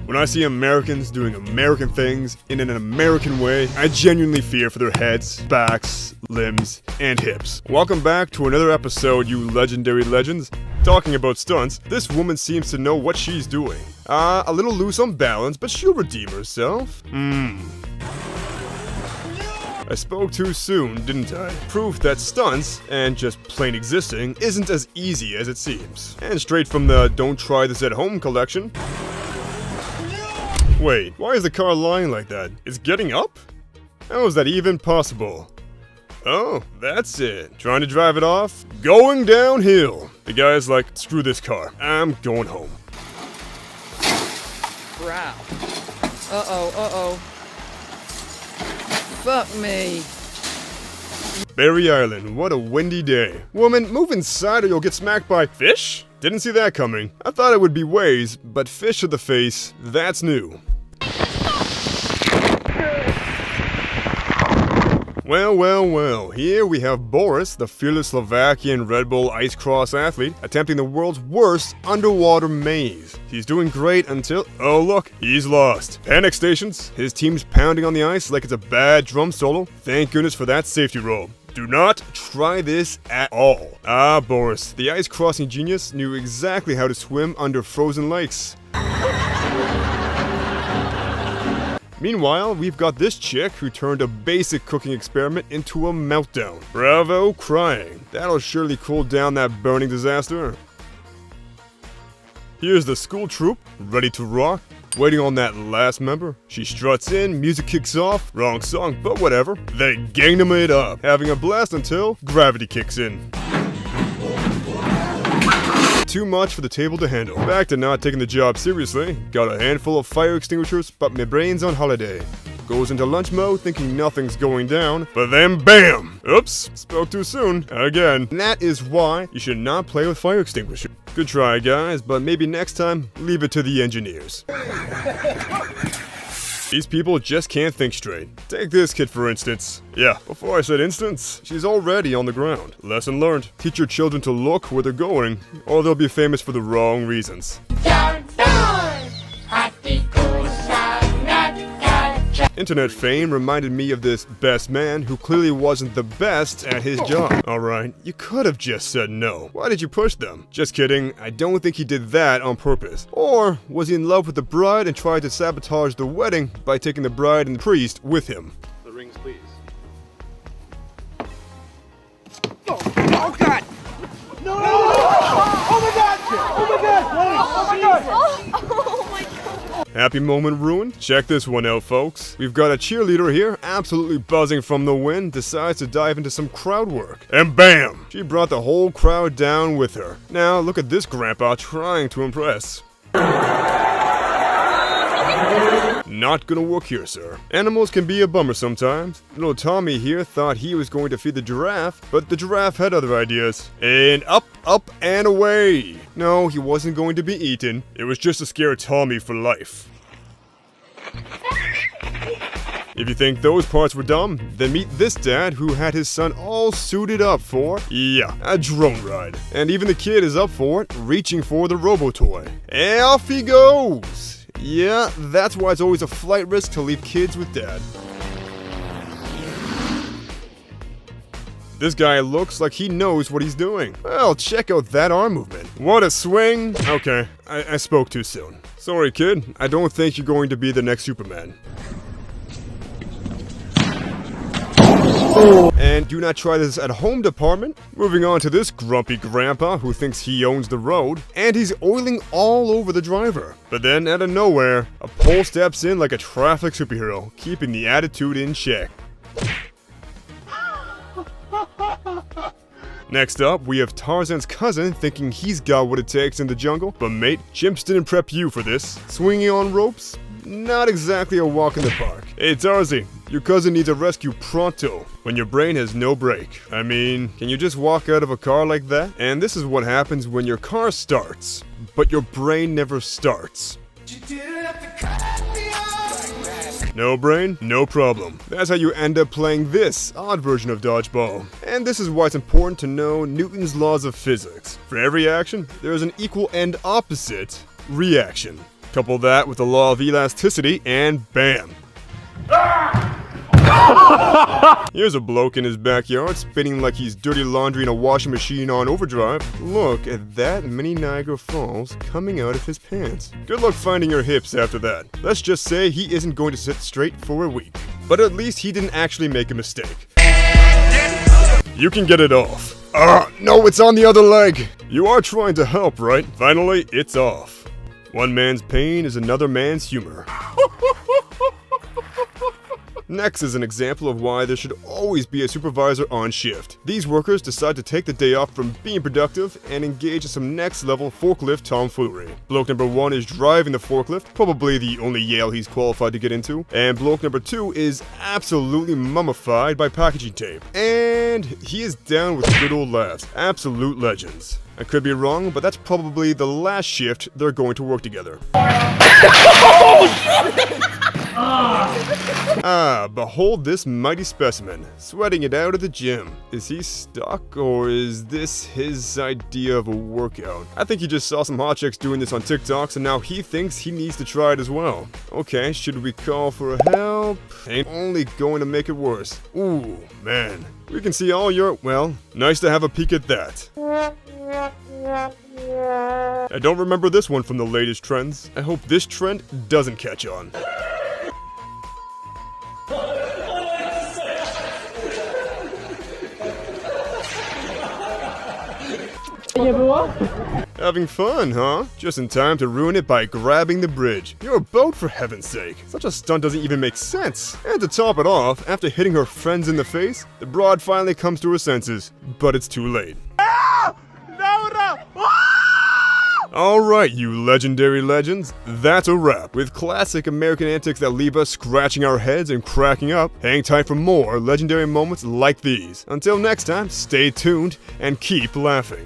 When I see Americans doing American things in an American way, I genuinely fear for their heads, backs, limbs, and hips. Welcome back to another episode, you legendary legends. Talking about stunts, this woman seems to know what she's doing. A little loose on balance, but she'll redeem herself. I spoke too soon, didn't I? Proof that stunts, and just plain existing, isn't as easy as it seems. And straight from the Don't Try This at Home collection. Wait, why is the car lying like that? It's getting up? How is that even possible? Oh, that's it. Trying to drive it off? Going downhill. The guy's like, screw this car. I'm going home. Wow. Uh-oh. Fuck me. Berry Island, what a windy day. Woman, move inside or you'll get smacked by fish? Didn't see that coming. I thought it would be waves, but fish to the face, that's new. Well, here we have Boris, the fearless Slovakian Red Bull ice cross athlete, attempting the world's worst underwater maze. He's doing great until, oh look, he's lost. Panic stations, his team's pounding on the ice like it's a bad drum solo. Thank goodness for that safety roll. Do not try this at all. Boris, the ice crossing genius, knew exactly how to swim under frozen lakes. Meanwhile, we've got this chick who turned a basic cooking experiment into a meltdown. Bravo, crying. That'll surely cool down that burning disaster. Here's the school troop, ready to rock, waiting on that last member. She struts in, music kicks off, wrong song, but whatever. They gangnam it up, having a blast until gravity kicks in. Too much for the table to handle. Back to not taking the job seriously. Got a handful of fire extinguishers, but my brain's on holiday. Goes into lunch mode thinking nothing's going down, but then BAM! Oops, spoke too soon. Again. And that is why you should not play with fire extinguishers. Good try, guys, but maybe next time, leave it to the engineers. These people just can't think straight. Take this kid for instance. Yeah, before I said instance, she's already on the ground. Lesson learned. Teach your children to look where they're going, or they'll be famous for the wrong reasons. Internet fame reminded me of this best man who clearly wasn't the best at his job. Alright, you could have just said no. Why did you push them? Just kidding, I don't think he did that on purpose. Or was he in love with the bride and tried to sabotage the wedding by taking the bride and the priest with him? The rings, please. Oh God! No! Oh my God! Oh my God! Oh my God! Oh my God! Happy moment ruined? Check this one out, folks. We've got a cheerleader here, absolutely buzzing from the wind, decides to dive into some crowd work. And BAM! She brought the whole crowd down with her. Now, look at this grandpa trying to impress. Not gonna work here, sir. Animals can be a bummer sometimes. Little Tommy here thought he was going to feed the giraffe, but the giraffe had other ideas. And up, and away! No, he wasn't going to be eaten. It was just to scare Tommy for life. If you think those parts were dumb, then meet this dad who had his son all suited up for, yeah, a drone ride. And even the kid is up for it, reaching for the robo-toy. And off he goes! Yeah, that's why it's always a flight risk to leave kids with dad. This guy looks like he knows what he's doing. Well, check out that arm movement. What a swing! Okay, I spoke too soon. Sorry, kid. I don't think you're going to be the next Superman. And do not try this at home department. Moving on to this grumpy grandpa who thinks he owns the road, and he's oiling all over the driver. But then, out of nowhere, a pole steps in like a traffic superhero, keeping the attitude in check. Next up, we have Tarzan's cousin thinking he's got what it takes in the jungle, but mate, chimps didn't prep you for this. Swinging on ropes? Not exactly a walk in the park. Hey Tarzy, your cousin needs a rescue pronto, when your brain has no brake. I mean, can you just walk out of a car like that? And this is what happens when your car starts, but your brain never starts. No brain, no problem. That's how you end up playing this odd version of dodgeball. And this is why it's important to know Newton's laws of physics. For every action, there is an equal and opposite reaction. Couple that with the law of elasticity, and bam! Here's a bloke in his backyard spinning like he's dirty laundry in a washing machine on overdrive. Look at that mini Niagara Falls coming out of his pants. Good luck finding your hips after that. Let's just say he isn't going to sit straight for a week. But at least he didn't actually make a mistake. You can get it off. No, it's on the other leg. You are trying to help, right? Finally, it's off. One man's pain is another man's humor. Next is an example of why there should always be a supervisor on shift. These workers decide to take the day off from being productive and engage in some next level forklift tomfoolery. Bloke number 1 is driving the forklift, probably the only Yale he's qualified to get into, and bloke number 2 is absolutely mummified by packaging tape. And he is down with good old laughs. Absolute legends. I could be wrong, but that's probably the last shift they're going to work together. Behold this mighty specimen, sweating it out at the gym. Is he stuck, or is this his idea of a workout? I think he just saw some hot chicks doing this on TikTok, so now he thinks he needs to try it as well. Okay, should we call for help? Ain't only going to make it worse. Ooh, man. We can see all your, well, nice to have a peek at that. I don't remember this one from the latest trends. I hope this trend doesn't catch on. Having fun, huh? Just in time to ruin it by grabbing the bridge. You're a boat, for heaven's sake. Such a stunt doesn't even make sense. And to top it off, after hitting her friends in the face, the broad finally comes to her senses. But it's too late. Alright, you legendary legends, that's a wrap. With classic American antics that leave us scratching our heads and cracking up, hang tight for more legendary moments like these. Until next time, stay tuned and keep laughing.